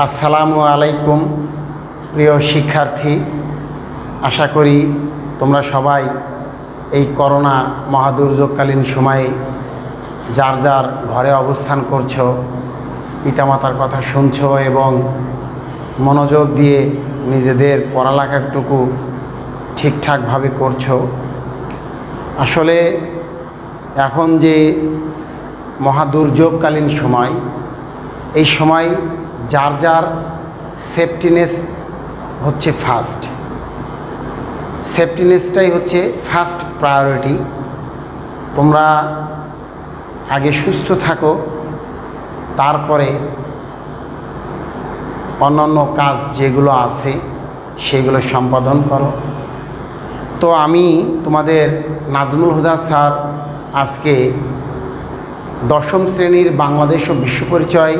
আসসালামু আলাইকুম প্রিয় শিক্ষার্থী, আশা করি তোমরা সবাই এই করোনা মহাদুর্যোগকালীন সময়ে যার যার ঘরে অবস্থান করছো, পিতামাতার কথা শুনছো এবং মনোযোগ দিয়ে নিজেদের পড়ালেখাটুকু ঠিকঠাকভাবে করছো। আসলে এখন যে মহাদুর্যোগকালীন সময়, এই সময় যার যার সেফটিনেস হচ্ছে ফার্স্ট, সেফটিনেসটাই হচ্ছে ফার্স্ট প্রায়োরিটি। তোমরা আগে সুস্থ থাকো, তারপরে অন্যান্য কাজ যেগুলো আছে সেগুলো সম্পাদন করো। তো আমি তোমাদের নাজমুল হুদা স্যার আজকে দশম শ্রেণীর বাংলাদেশ ও বিশ্ব পরিচয়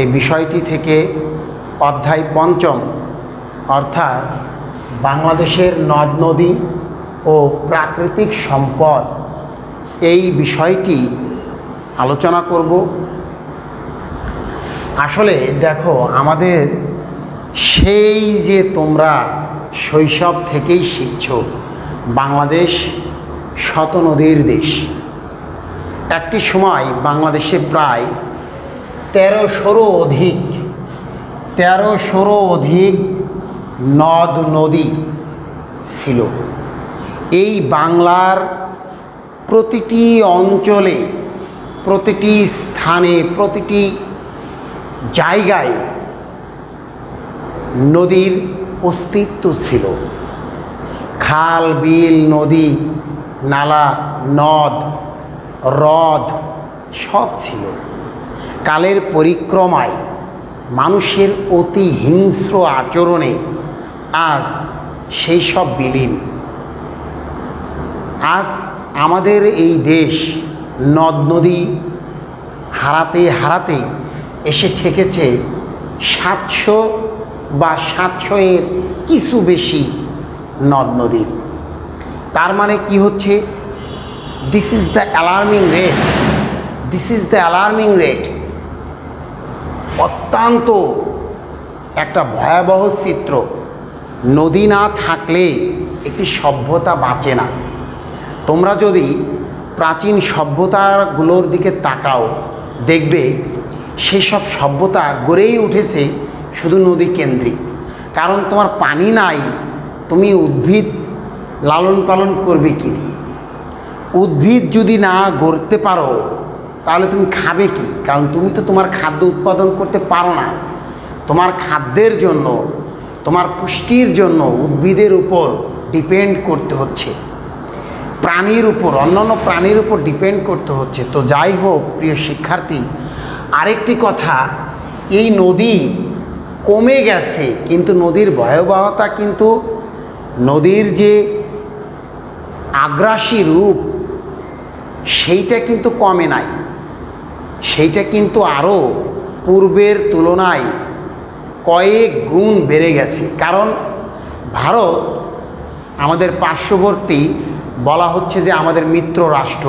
এই বিষয়টি থেকে অধ্যায় পঞ্চম অর্থাৎ বাংলাদেশের নদ নদী ও প্রাকৃতিক সম্পদ এই বিষয়টি আলোচনা করব। আসলে দেখো, আমাদের সেই যে তোমরা শৈশব থেকেই শিখছো বাংলাদেশ শত নদীর দেশ। একটি সময় বাংলাদেশে প্রায় 1300 অধিক নদ নদী ছিল। এই বাংলার প্রতিটি অঞ্চলে, প্রতিটি স্থানে, প্রতিটি জায়গায় নদীর অস্তিত্ব ছিল। খাল, বিল, নদী, নালা, নদ, হ্রদ সব ছিল। কালের পরিক্রমায় মানুষের অতি হিংস্র আচরণে আজ সেই সব বিলীন। আজ আমাদের এই দেশ নদ নদী হারাতে হারাতে এসে ঠেকেছে 700 বা 700-এর কিছু বেশি নদ নদীর। তার মানে কি হচ্ছে? This is the alarming rate. অত্যন্ত একটা ভয়াবহ চিত্র। নদী না থাকলে একটি সভ্যতা বাঁচে না। তোমরা যদি প্রাচীন সভ্যতাগুলোর দিকে তাকাও, দেখবে সেসব সভ্যতা গড়েই উঠেছে শুধু নদী কেন্দ্রিক। কারণ তোমার পানি নাই, তুমি উদ্ভিদ লালন পালন করবে কি দিয়ে? উদ্ভিদ যদি না গড়তে পারো তাহলে তুমি খাবে কি? কারণ তুমি তো তোমার খাদ্য উৎপাদন করতে পারো না। তোমার খাদ্যের জন্য, তোমার পুষ্টির জন্য উদ্ভিদের উপর ডিপেন্ড করতে হচ্ছে, প্রাণীর উপর, অন্যান্য প্রাণীর উপর ডিপেন্ড করতে হচ্ছে। তো যাই হোক প্রিয় শিক্ষার্থী, আরেকটি কথা, এই নদী কমে গেছে, কিন্তু নদীর ভয়াবহতা, কিন্তু নদীর যে আগ্রাসী রূপ সেইটা কিন্তু কমে নাই, সেইটা কিন্তু আরও পূর্বের তুলনায় কয়েক গুণ বেড়ে গেছে। কারণ ভারত আমাদের পার্শ্ববর্তী, বলা হচ্ছে যে আমাদের মিত্র রাষ্ট্র,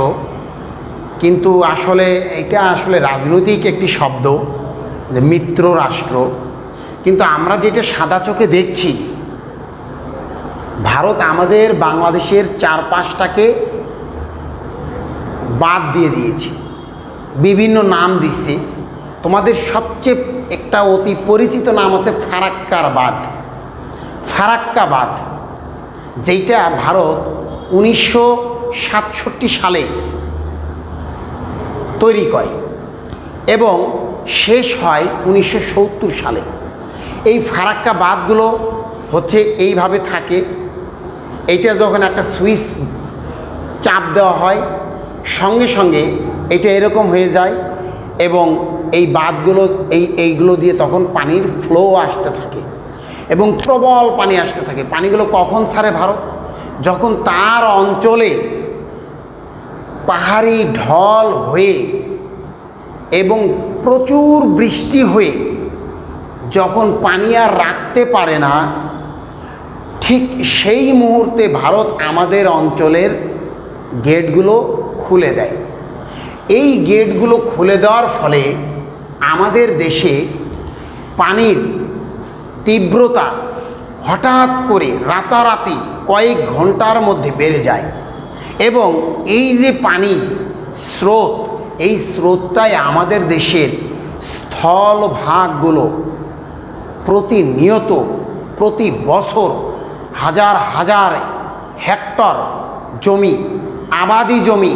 কিন্তু আসলে এটা আসলে রাজনৈতিক একটি শব্দ যে মিত্র রাষ্ট্র। কিন্তু আমরা যেটা সাদা চোখে দেখছি, ভারত আমাদের বাংলাদেশের 4-5টাকে বাদ দিয়ে দিয়েছে, বিভিন্ন নাম দিছে। তোমাদের সবচেয়ে একটা অতি পরিচিত নাম আছে ফারাক্কা বাঁধ, যেটা ভারত 1967 সালে তৈরি করে এবং শেষ হয় 1970 সালে। এই ফারাক্কা বাঁধগুলো হচ্ছে এইভাবে থাকে। এইটা যখন একটা সুইচ চাপ দেওয়া হয়, সঙ্গে সঙ্গে এটা এরকম হয়ে যায় এবং এই বাঁধগুলো এইগুলো দিয়ে তখন পানির ফ্লো আসতে থাকে এবং প্রবল পানি আসতে থাকে। পানিগুলো কখন ছাড়ে ভারত? যখন তার অঞ্চলে পাহাড়ি ঢল হয়ে এবং প্রচুর বৃষ্টি হয়ে যখন পানি আর রাখতে পারে না, ঠিক সেই মুহূর্তে ভারত আমাদের অঞ্চলের গেটগুলো খুলে দেয়। এই গেটগুলো খুলে দেওয়ার ফলে আমাদের দেশে পানির তীব্রতা হঠাৎ করে রাতারাতি কয়েক ঘন্টার মধ্যে বেড়ে যায় এবং এই যে পানি স্রোত, এই স্রোতটাই আমাদের দেশের স্থলভাগগুলো প্রতিনিয়ত প্রতি বছর হাজার হাজার হেক্টর জমি, আবাদি জমি,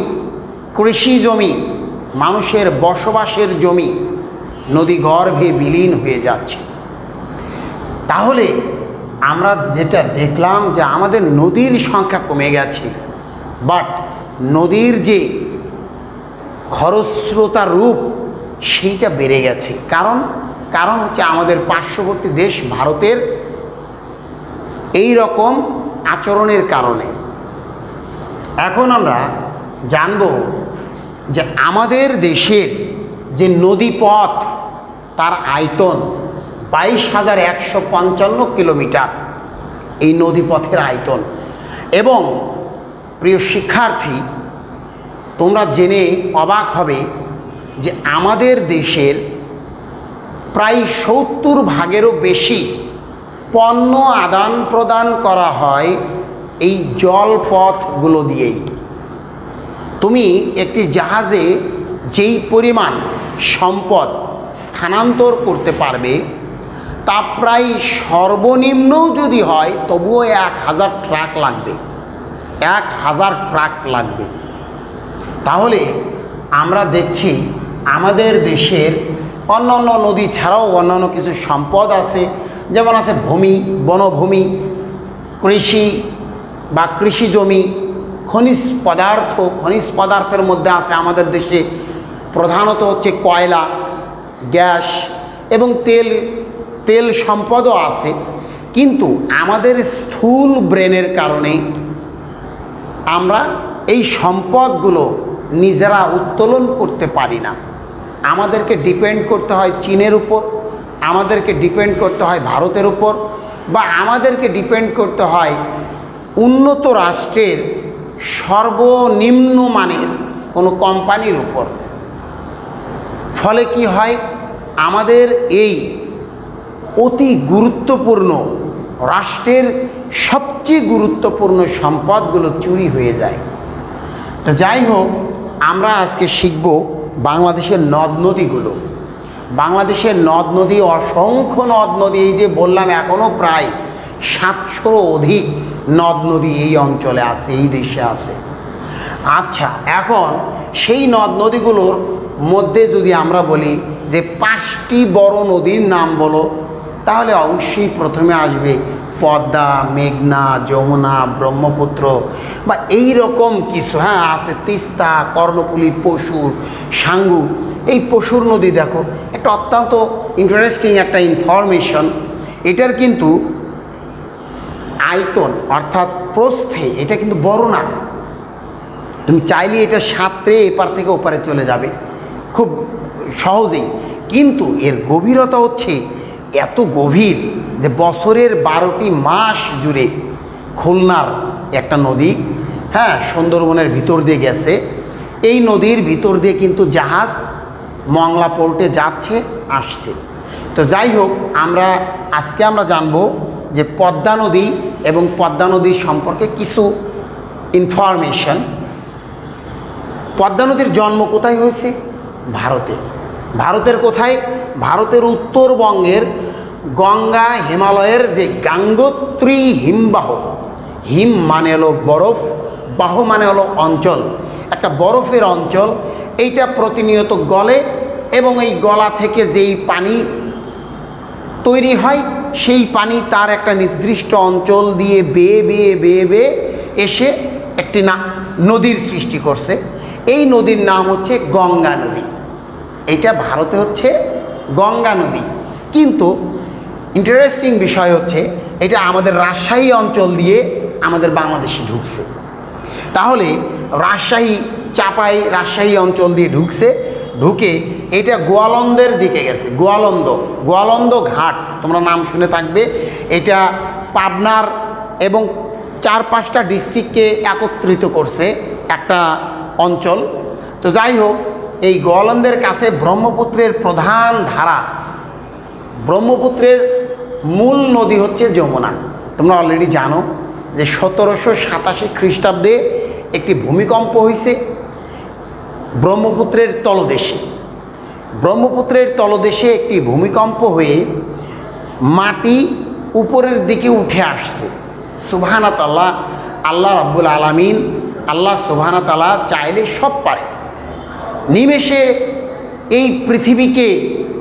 কৃষি জমি, মানুষের বসবাসের জমি নদীগর্ভে বিলীন হয়ে যাচ্ছে। তাহলে আমরা যেটা দেখলাম যে আমাদের নদীর সংখ্যা কমে গেছে, বাট নদীর যে খরস্রোতা রূপ সেইটা বেড়ে গেছে। কারণ হচ্ছে আমাদের পার্শ্ববর্তী দেশ ভারতের এই রকম আচরণের কারণে। এখন আমরা জানব যে আমাদের দেশের যে নদীপথ তার আয়তন 22,155 কিলোমিটার, এই নদীপথের আয়তন। এবং প্রিয় শিক্ষার্থী, তোমরা জেনে অবাক হবে যে আমাদের দেশের প্রায় 70% বেশি পণ্য আদান প্রদান করা হয় এই জলপথগুলো দিয়েই। তুমি একটি জাহাজে যেই পরিমাণ সম্পদ স্থানান্তর করতে পারবে তা প্রায় সর্বনিম্ন যদি হয় তবুও 1000 ট্রাক লাগবে, 1000 ট্রাক লাগবে। তাহলে আমরা দেখছি আমাদের দেশের অন্যান্য নদী ছাড়াও অন্যান্য কিছু সম্পদ আছে, যেমন আছে ভূমি, বনভূমি, কৃষি বা কৃষি জমি, খনিজ পদার্থের মধ্যে আছে আমাদের দেশে প্রধানত হচ্ছে কয়লা, গ্যাস এবং তেল সম্পদও আছে। কিন্তু আমাদের স্থূল ব্রেনের কারণে আমরা এই সম্পদগুলো নিজেরা উত্তোলন করতে পারি না। আমাদেরকে ডিপেন্ড করতে হয় চীনের উপর, আমাদেরকে ডিপেন্ড করতে হয় ভারতের উপর, বা আমাদেরকে ডিপেন্ড করতে হয় উন্নত রাষ্ট্রের সর্বনিম্ন মানের কোনো কোম্পানির উপর। ফলে কি হয়, আমাদের এই অতি গুরুত্বপূর্ণ রাষ্ট্রের সবচেয়ে গুরুত্বপূর্ণ সম্পদগুলো চুরি হয়ে যায়। তো যাই হোক, আমরা আজকে শিখব বাংলাদেশের নদ নদীগুলো। বাংলাদেশের নদ নদী, অসংখ্য নদ নদী, এই যে বললাম এখনও প্রায় 700 অধিক নদ নদী এই অঞ্চলে আছে, এই দেশে আছে। আচ্ছা, এখন সেই নদ নদীগুলোর মধ্যে যদি আমরা বলি যে 5টি বড় নদীর নাম বলো, তাহলে অবশ্যই প্রথমে আসবে পদ্মা, মেঘনা, যমুনা, ব্রহ্মপুত্র বা এই রকম কিছু। হ্যাঁ, আছে তিস্তা, কর্ণফুলী, পশুর, সাঙ্গু। এই পশুর নদী দেখো, একটা অত্যন্ত ইন্টারেস্টিং একটা ইনফরমেশন। এটার কিন্তু আয়তন অর্থাৎ প্রস্থে এটা কিন্তু বড় না। তুমি চাইলে এটা সাঁতরে এপার থেকে ওপারে চলে যাবে খুব সহজেই, কিন্তু এর গভীরতা হচ্ছে এত গভীর যে বছরের 12টি মাস জুড়ে খুলনার একটা নদী, হ্যাঁ, সুন্দরবনের ভিতর দিয়ে গেছে। এই নদীর ভিতর দিয়ে কিন্তু জাহাজ মংলা পোর্টে যাচ্ছে, আসছে। তো যাই হোক, আজকে আমরা জানবো যে পদ্মা নদী এবং পদ্মা নদীর সম্পর্কে কিছু ইনফরমেশন। পদ্মা নদীর জন্ম কোথায় হয়েছে? ভারতে। ভারতের কোথায়? ভারতের উত্তরবঙ্গের গঙ্গা হিমালয়ের যে গাঙ্গোত্রী হিমবাহ, হিম মানে হলো বরফ, বাহ মানে হলো অঞ্চল, একটা বরফের অঞ্চল। এইটা প্রতিনিয়ত গলে এবং এই গলা থেকে যেই পানি তৈরি হয় সেই পানি তার একটা নির্দিষ্ট অঞ্চল দিয়ে বেয়ে বেয়ে বেয়ে বেয়ে এসে একটি নদীর সৃষ্টি করছে। এই নদীর নাম হচ্ছে গঙ্গা নদী। এটা ভারতে হচ্ছে গঙ্গা নদী। কিন্তু ইন্টারেস্টিং বিষয় হচ্ছে এটা আমাদের রাজশাহী অঞ্চল দিয়ে আমাদের বাংলাদেশে ঢুকছে। তাহলে রাজশাহী অঞ্চল দিয়ে ঢুকে এটা গোয়ালন্দের দিকে গেছে। গোয়ালন্দ ঘাট তোমরা নাম শুনে থাকবে। এটা পাবনার এবং 4-5টা ডিস্ট্রিক্টকে একত্রিত করছে একটা অঞ্চল। তো যাই হোক, এই গোয়ালন্দের কাছে ব্রহ্মপুত্রের প্রধান ধারা ব্রহ্মপুত্রের মূল নদী হচ্ছে যমুনা। তোমরা অলরেডি জানো যে 1787 খ্রিস্টাব্দে একটি ভূমিকম্প হয়েছে ব্রহ্মপুত্রের তলদেশে। ব্রহ্মপুত্রের তলদেশে একটি ভূমিকম্প হয়ে মাটি উপরের দিকে উঠে আসছে। সুবহানাত আল্লাহ, আল্লাহ রাব্বুল আলামিন, আল্লাহ সুবহানাত আল্লাহ চাইলে সব পারে। নিমেষে এই পৃথিবীকে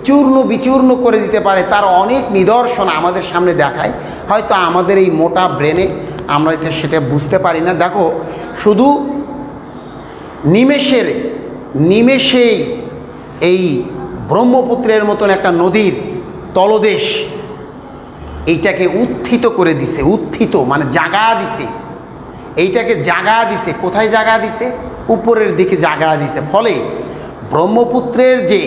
চূর্ণ বিচূর্ণ করে দিতে পারে, তার অনেক নিদর্শন আমাদের সামনে দেখায়। হয়তো আমাদের এই মোটা ব্রেনে আমরা সেটা বুঝতে পারি না। দেখো, শুধু নিমেষেই এই ব্রহ্মপুত্রের মতন একটা নদীর তলদেশ এইটাকে উত্থিত করে দিছে। উত্থিত মানে জাগা দিছে, এইটাকে জাগা দিছে। কোথায় জাগা দিছে? উপরের দিকে জাগা দিছে। ফলে ব্রহ্মপুত্রের যে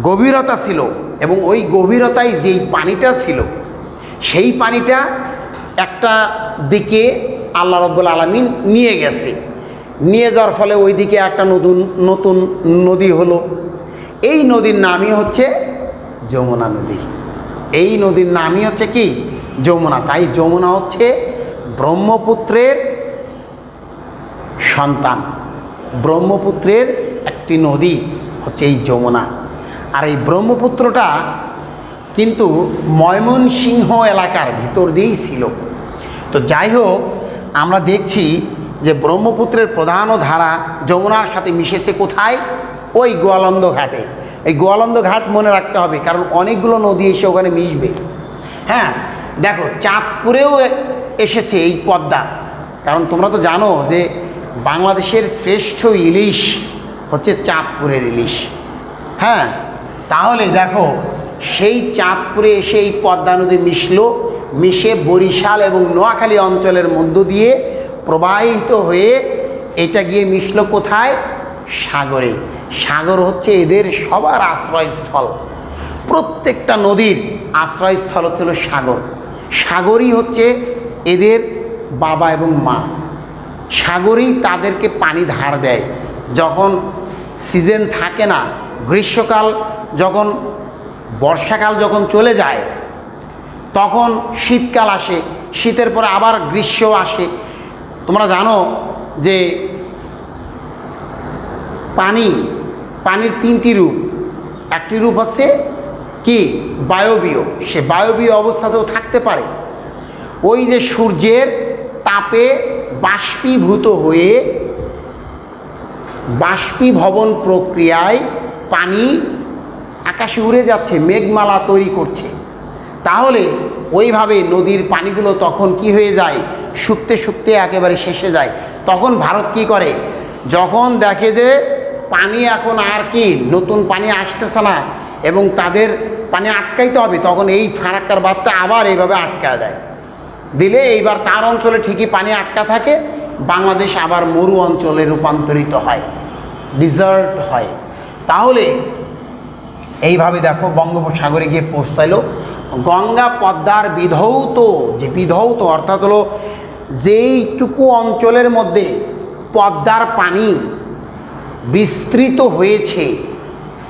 গভীরতা ছিল এবং ওই গভীরতায় যেই পানিটা ছিল, সেই পানিটা একটা দিকে আল্লাহ রাব্বুল আলামিন নিয়ে গেছে। নিয়ে যাওয়ার ফলে ওই দিকে একটা নতুন নদী হলো। এই নদীর নামই হচ্ছে যমুনা নদী। এই নদীর নামই হচ্ছে কি? যমুনা। তাই যমুনা হচ্ছে ব্রহ্মপুত্রের সন্তান। ব্রহ্মপুত্রের একটি নদী হচ্ছে এই যমুনা। আর এই ব্রহ্মপুত্রটা কিন্তু ময়মনসিংহ এলাকার ভিতর দিয়েই ছিল। তো যাই হোক, আমরা দেখছি যে ব্রহ্মপুত্রের প্রধান ধারা যমুনার সাথে মিশেছে কোথায়? ওই গোয়ালন্দ ঘাটে। এই গোয়ালন্দ ঘাট মনে রাখতে হবে, কারণ অনেকগুলো নদী এসে ওখানে মিশবে। হ্যাঁ, দেখো, চাঁদপুরেও এসেছে এই পদ্মা। কারণ তোমরা তো জানো যে বাংলাদেশের শ্রেষ্ঠ ইলিশ হচ্ছে চাঁদপুরের ইলিশ। হ্যাঁ, তাহলে দেখো, সেই চাঁদপুরে এসে এই পদ্মা নদী মিশে বরিশাল এবং নোয়াখালী অঞ্চলের মধ্য দিয়ে প্রবাহিত হয়ে এটা গিয়ে মিশলো কোথায়? সাগরে। সাগর হচ্ছে এদের সবার আশ্রয়স্থল। প্রত্যেকটা নদীর আশ্রয়স্থল হচ্ছিল সাগর। সাগরই হচ্ছে এদের বাবা এবং মা। সাগরই তাদেরকে পানি ধার দেয়। যখন সিজন থাকে না, গ্রীষ্মকাল যখন, বর্ষাকাল যখন চলে যায়, তখন শীতকাল আসে, শীতের পরে আবার গ্রীষ্ম আসে। তোমরা জানো যে পানির তিনটি রূপ। একটি রূপ হচ্ছে কি? বায়বীয়। সে বায়বীয় অবস্থাতেও থাকতে পারে। ওই যে সূর্যের তাপে বাষ্পীভূত হয়ে বাষ্পীভবন প্রক্রিয়ায় পানি আকাশে উড়ে যাচ্ছে, মেঘমালা তৈরি করছে। তাহলে ওইভাবে নদীর পানিগুলো তখন কি হয়ে যায়? শুকতে শুকতে একেবারে শেষে যায়। তখন ভারত কি করে? যখন দেখে যে পানি এখন আর কি নতুন পানি আসতেছে না এবং তাদের পানি আটকাইতে হবে, তখন এই ফারাক্কার বাঁধটা আবার এইভাবে আটকা দেয়। দিলে এইবার তার অঞ্চলে ঠিকই পানি আটকা থাকে, বাংলাদেশ আবার মরু অঞ্চলে রূপান্তরিত হয়, ডিজার্ট হয়। তাহলে এইভাবে দেখো বঙ্গোপসাগরে গিয়ে পৌঁছাইল। গঙ্গা পদ্মার বিধৌত অর্থাৎ হলো যেইটুকু অঞ্চলের মধ্যে পদ্মার পানি বিস্তৃত হয়েছে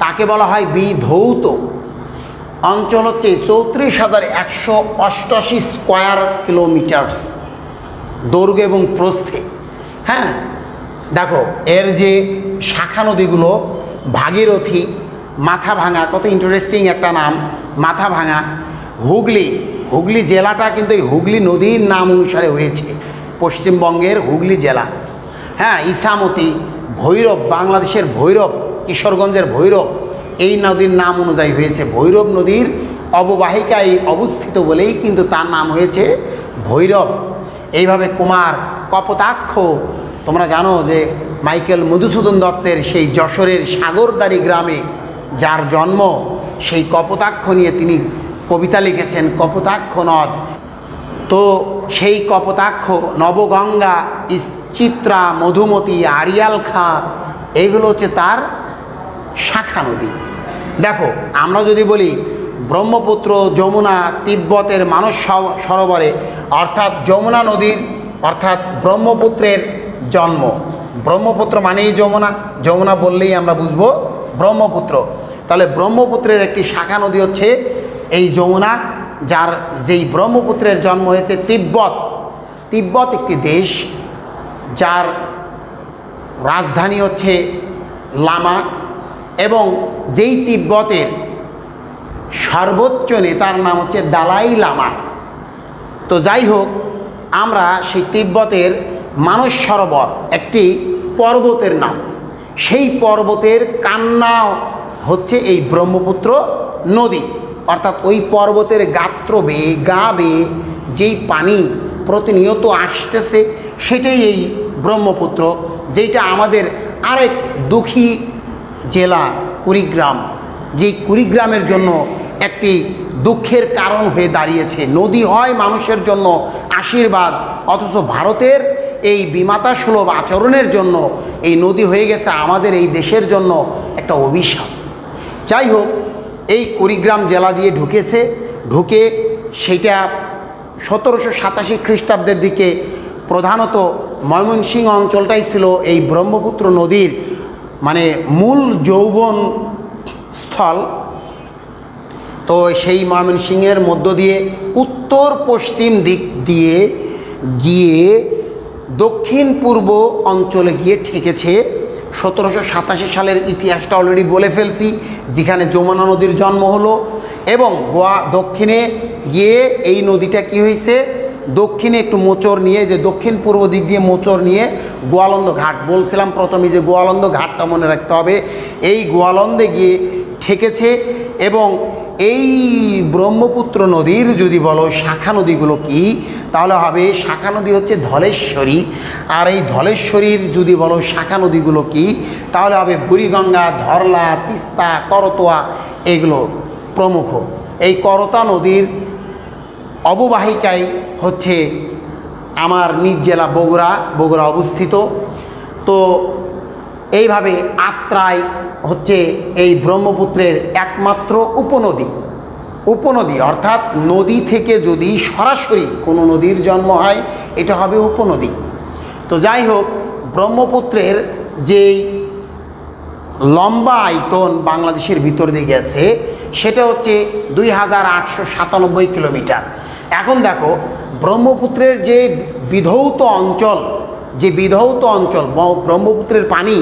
তাকে বলা হয় বিধৌত অঞ্চল। হচ্ছে 34,188 স্কোয়ার কিলোমিটার্স দৈর্ঘ্য এবং প্রস্থে। হ্যাঁ, দেখো, এর যে শাখা নদীগুলো, ভাগীরথী, মাথাভাঙা, কত ইন্টারেস্টিং একটা নাম, মাথাভাঙা। হুগলি জেলাটা কিন্তু এই হুগলি নদীর নাম অনুসারে হয়েছে, পশ্চিমবঙ্গের হুগলি জেলা। হ্যাঁ, ইছামতি, ভৈরব, বাংলাদেশের ভৈরব, কিশোরগঞ্জের ভৈরব, এই নদীর নাম অনুযায়ী হয়েছে। ভৈরব নদীর অববাহিকায় অবস্থিত বলেই কিন্তু তার নাম হয়েছে ভৈরব। এইভাবে কুমার, কপোতাক্ষ, তোমরা জানো যে মাইকেল মধুসূদন দত্তের সেই যশোরের সাগরদাড়ি গ্রামে যার জন্ম, সেই কপোতাক্ষ নিয়ে তিনি কবিতা লিখেছেন, কপোতাক্ষ নদ। তো সেই কপোতাক্ষ, নবগঙ্গা, চিত্রা, মধুমতি, আরিয়াল খাঁ, এইগুলো হচ্ছে তার শাখা নদী। দেখো, আমরা যদি বলি ব্রহ্মপুত্র, যমুনা তিব্বতের মানস সরোবরে, অর্থাৎ যমুনা নদীর অর্থাৎ ব্রহ্মপুত্রের জন্ম। ব্রহ্মপুত্র মানেই যমুনা, যমুনা বললেই আমরা বুঝবো ব্রহ্মপুত্র। তাহলে ব্রহ্মপুত্রের একটি শাখা নদী হচ্ছে এই যমুনা, যার যেই ব্রহ্মপুত্রের জন্ম হয়েছে তিব্বত। তিব্বত একটি দেশ যার রাজধানী হচ্ছে লামা, এবং যেই তিব্বতের সর্বোচ্চ নেতার নাম হচ্ছে দালাই লামা। তো যাই হোক, আমরা সেই তিব্বতের মানস সরোবর একটি পর্বতের নাম, সেই পর্বতের কান্না হচ্ছে এই ব্রহ্মপুত্র নদী। অর্থাৎ ওই পর্বতের গাত্র বেয়ে গা বেয়ে যেই পানি প্রতিনিয়ত আসতেছে সেটাই এই ব্রহ্মপুত্র, যেটা আমাদের আরেক দুঃখী জেলা কুড়িগ্রাম, যেই কুড়িগ্রামের জন্য একটি দুঃখের কারণ হয়ে দাঁড়িয়েছে। নদী হয় মানুষের জন্য আশীর্বাদ, অথচ ভারতের এই বিমাতা সুলভ আচরণের জন্য এই নদী হয়ে গেছে আমাদের এই দেশের জন্য একটা অভিশাপ। যাই হোক, এই কুড়িগ্রাম জেলা দিয়ে ঢুকে সেটা 1787 খ্রিস্টাব্দের দিকে প্রধানত ময়মনসিংহ অঞ্চলটাই ছিল এই ব্রহ্মপুত্র নদীর মানে মূল যৌবন স্থল। তো সেই ময়মনসিংহের মধ্য দিয়ে উত্তর পশ্চিম দিক দিয়ে গিয়ে দক্ষিণ পূর্ব অঞ্চলে গিয়ে ঠেকেছে। 1787 সালের ইতিহাসটা অলরেডি বলে ফেলছি, যেখানে যমুনা নদীর জন্ম হলো। এবং দক্ষিণে গিয়ে এই নদীটা কি হয়েছে, দক্ষিণে একটু মোচড় নিয়ে, যে দক্ষিণ পূর্ব দিক দিয়ে মোচড় নিয়ে গোয়ালন্দ ঘাট, বলছিলাম প্রথমে যে গোয়ালন্দ ঘাটটা মনে রাখতে হবে, এই গোয়ালন্দে গিয়ে ঠেকেছে। এবং এই ব্রহ্মপুত্র নদীর যদি বলো শাখা নদীগুলো কি, তাহলে হবে শাখা নদী হচ্ছে ধলেশ্বরী। আর এই ধলেশ্বরীর যদি বলো শাখা নদীগুলো কি, তাহলে হবে বুড়িগঙ্গা, ধরলা, তিস্তা, করতোয়া, এগুলো প্রমুখ। এই করতা নদীর অববাহিকায় হচ্ছে আমার নিজ জেলা বগুড়া অবস্থিত। তো এইভাবে আত্রাই হচ্ছে এই ব্রহ্মপুত্রের একমাত্র উপনদী, অর্থাৎ নদী থেকে যদি সরাসরি কোনো নদীর জন্ম হয় এটা হবে উপনদী। তো যাই হোক, ব্রহ্মপুত্রের যেই লম্বা আয়তন বাংলাদেশের ভিতর দিয়ে গেছে সেটা হচ্ছে 2897 কিলোমিটার। এখন দেখো, ব্রহ্মপুত্রের যে বিধৌত অঞ্চল ব্রহ্মপুত্রের পানি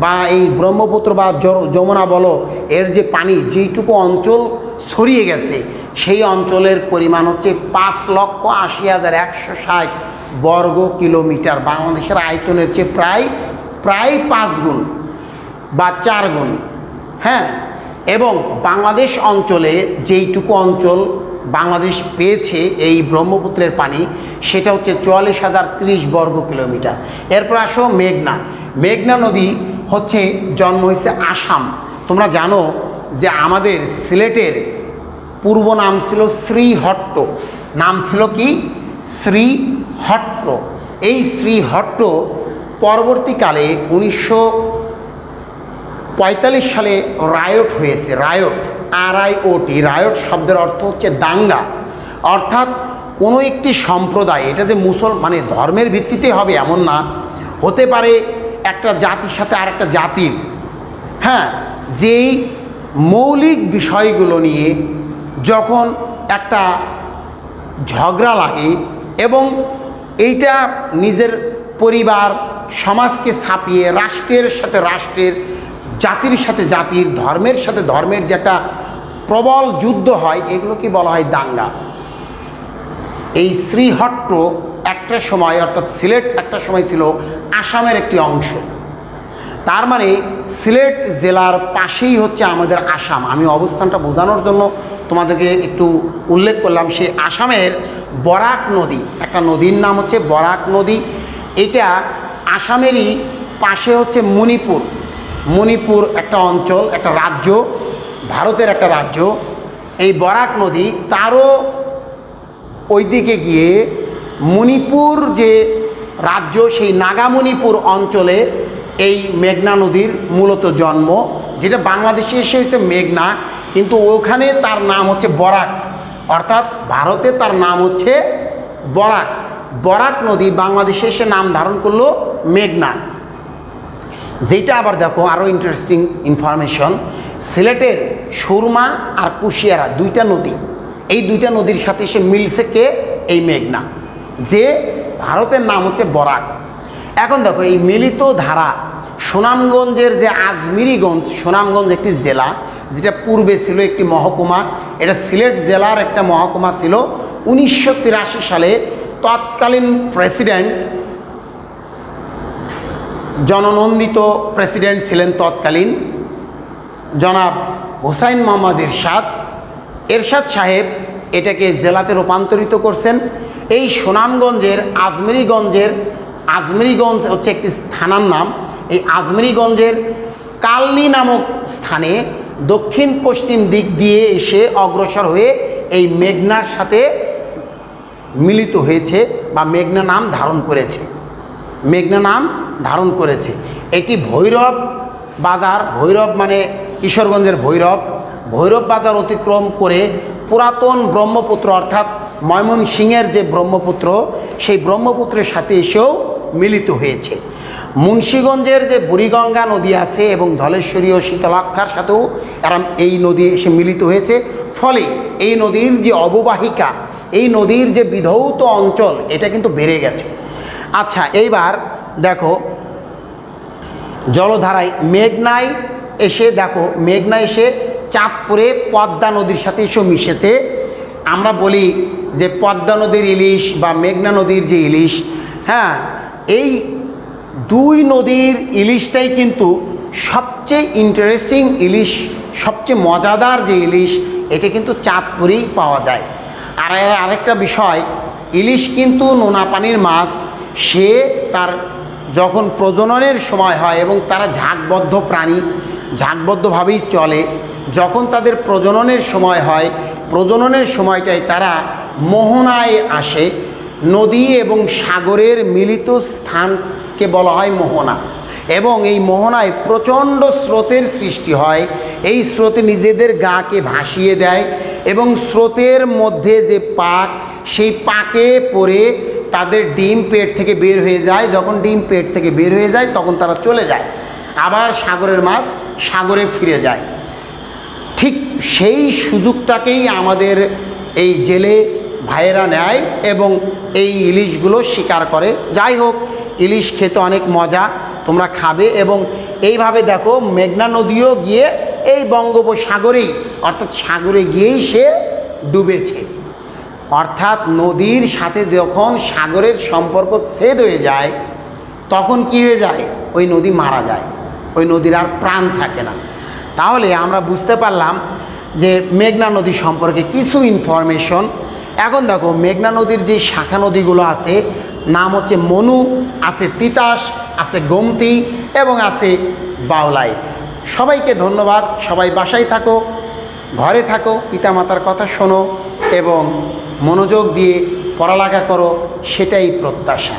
বা এই ব্রহ্মপুত্র বা যমুনা বলো, এর যে পানি যেইটুকু অঞ্চল ছড়িয়ে গেছে সেই অঞ্চলের পরিমাণ হচ্ছে 5,80,160 বর্গ কিলোমিটার। বাংলাদেশের আয়তনের চেয়ে প্রায় 5 গুণ বা 4 গুণ। হ্যাঁ, এবং বাংলাদেশ অঞ্চলে যেইটুকু অঞ্চল বাংলাদেশ পেয়েছে এই ব্রহ্মপুত্রের পানি, সেটা হচ্ছে 44,030 বর্গ কিলোমিটার। এরপর আসো মেঘনা নদী হচ্ছে জন্ম হয়েছে আসাম। তোমরা জানো যে আমাদের সিলেটের পূর্ব নাম ছিল শ্রীহট্ট, নাম ছিল কি শ্রীহট্ট। এই শ্রীহট্ট পরবর্তীকালে 1945 সালে রায়ট হয়েছে। RIOT, রায়ট শব্দের অর্থ হচ্ছে দাঙ্গা। অর্থাৎ কোনো একটি সম্প্রদায়, এটা যে মানে ধর্মের ভিত্তিতে হবে এমন না, হতে পারে একটা জাতির সাথে আরেকটা জাতির, হ্যাঁ, যেই মৌলিক বিষয়গুলো নিয়ে যখন একটা ঝগড়া লাগে এবং এইটা নিজের পরিবার সমাজকে ছাপিয়ে রাষ্ট্রের সাথে রাষ্ট্রের, জাতির সাথে জাতির, ধর্মের সাথে ধর্মের যে একটা প্রবল যুদ্ধ হয়, এগুলোকে বলা হয় দাঙ্গা। এই শ্রীহট্ট একটা সময়, অর্থাৎ সিলেট একটা সময় ছিল আসামের একটি অংশ। তার মানে সিলেট জেলার পাশেই হচ্ছে আমাদের আসাম। আমি অবস্থানটা বোঝানোর জন্য তোমাদেরকে একটু উল্লেখ করলাম। সেই আসামের বরাক নদী, একটা নদীর নাম হচ্ছে বরাক নদী। এটা আসামেরই পাশে হচ্ছে মণিপুর একটা অঞ্চল, একটা রাজ্য, ভারতের একটা রাজ্য। এই বরাক নদী তারও ওইদিকে গিয়ে মণিপুর যে রাজ্য, সেই নাগামণিপুর অঞ্চলে এই মেঘনা নদীর মূলত জন্ম, যেটা বাংলাদেশে এসে হয়েছে মেঘনা, কিন্তু ওখানে তার নাম হচ্ছে বরাক, অর্থাৎ ভারতে তার নাম হচ্ছে বরাক নদী বাংলাদেশে এসে নাম ধারণ করলো মেঘনা। যেটা আবার দেখো আরও ইন্টারেস্টিং ইনফরমেশন, সিলেটের সুরমা আর কুশিয়ারা দুইটা নদী, এই দুইটা নদীর সাথে এসে মিলছে কে? এই মেঘনা, যে ভারতের নাম হচ্ছে বরাক। এখন দেখো এই মিলিত ধারা সুনামগঞ্জের যে আজমিরিগঞ্জ, সুনামগঞ্জ একটি জেলা যেটা পূর্বে ছিল একটি মহকুমা, এটা সিলেট জেলার একটা মহকুমা ছিল। 1983 সালে তৎকালীন প্রেসিডেন্ট, জননন্দিত প্রেসিডেন্ট ছিলেন তৎকালীন জনাব হুসাইন মোহাম্মদ এরশাদ সাহেব এটাকে জেলাতে রূপান্তরিত করছেন। এই সুনামগঞ্জের আজমিরিগঞ্জ হচ্ছে একটি স্থানার নাম। এই আজমিরিগঞ্জের কালনি নামক স্থানে দক্ষিণ পশ্চিম দিক দিয়ে এসে অগ্রসর হয়ে এই মেঘনার সাথে মিলিত হয়েছে বা মেঘনা নাম ধারণ করেছে। এটি ভৈরব বাজার, ভৈরব মানে কিশোরগঞ্জের ভৈরব বাজার অতিক্রম করে পুরাতন ব্রহ্মপুত্র অর্থাৎ ময়মনসিংহের যে ব্রহ্মপুত্র, সেই ব্রহ্মপুত্রের সাথে এসেও মিলিত হয়েছে। মুন্সীগঞ্জের যে বুড়িগঙ্গা নদী আছে এবং ধলেশ্বরী ও শীতলাক্ষার সাথেও এই নদী এসে মিলিত হয়েছে। ফলে এই নদীর যে অববাহিকা, এই নদীর যে বিধৌত অঞ্চল, এটা কিন্তু বেড়ে গেছে। আচ্ছা, এইবার দেখো জলধারায় মেঘনায় এসে চাঁদপুরে পদ্মা নদীর সাথে এসেও মিশেছে। আমরা বলি যে পদ্মা নদীর ইলিশ বা মেঘনা নদীর যে ইলিশ, হ্যাঁ, এই দুই নদীর ইলিশটাই কিন্তু সবচেয়ে ইন্টারেস্টিং ইলিশ, সবচেয়ে মজাদার যে ইলিশ, এটা কিন্তু চাঁদপুরেই পাওয়া যায়। আর আরেকটা বিষয়, ইলিশ কিন্তু নোনা পানির মাছ, সে তার যখন প্রজননের সময় হয় এবং তারা ঝাঁকবদ্ধ প্রাণী, ঝাঁকবদ্ধভাবেই চলে, যখন তাদের প্রজননের সময় হয়, প্রজননের সময়টায় তারা মোহনায় আসে। নদী এবং সাগরের মিলিত স্থানকে বলা হয় মোহনা, এবং এই মোহনায় প্রচণ্ড স্রোতের সৃষ্টি হয়। এই স্রোতে নিজেদের গাকে ভাসিয়ে দেয় এবং স্রোতের মধ্যে যে পাক, সেই পাকে পড়ে তাদের ডিম পেট থেকে বের হয়ে যায়। যখন ডিম পেট থেকে বের হয়ে যায় তখন তারা চলে যায়, আবার সাগরের মাছ সাগরে ফিরে যায়। ঠিক সেই সুযোগটাকেই আমাদের এই জেলে ভাইয়েরা নেয় এবং এই ইলিশগুলো শিকার করে। যাই হোক, ইলিশ খেতে অনেক মজা, তোমরা খাবে। এবং এইভাবে দেখো মেঘনা নদীও গিয়ে এই বঙ্গোপসাগরেই অর্থাৎ সাগরে গিয়েই সে ডুবেছে। অর্থাৎ নদীর সাথে যখন সাগরের সম্পর্ক ছেদ হয়ে যায় তখন কি হয়ে যায়? ওই নদী মারা যায়, ওই নদীর আর প্রাণ থাকে না। তাহলে আমরা বুঝতে পারলাম যে মেঘনা নদী সম্পর্কে কিছু ইনফরমেশন। এখন দেখো মেঘনা নদীর যে শাখা নদীগুলো আছে, নাম হচ্ছে মনু, আছে তিতাস, আছে গোমতী এবং আছে বাউলাই। সবাইকে ধন্যবাদ। সবাই বাসায় থাকো, ঘরে থাকো, পিতামাতার কথা শোনো এবং মনোযোগ দিয়ে পড়ালেখা করো, সেটাই প্রত্যাশা।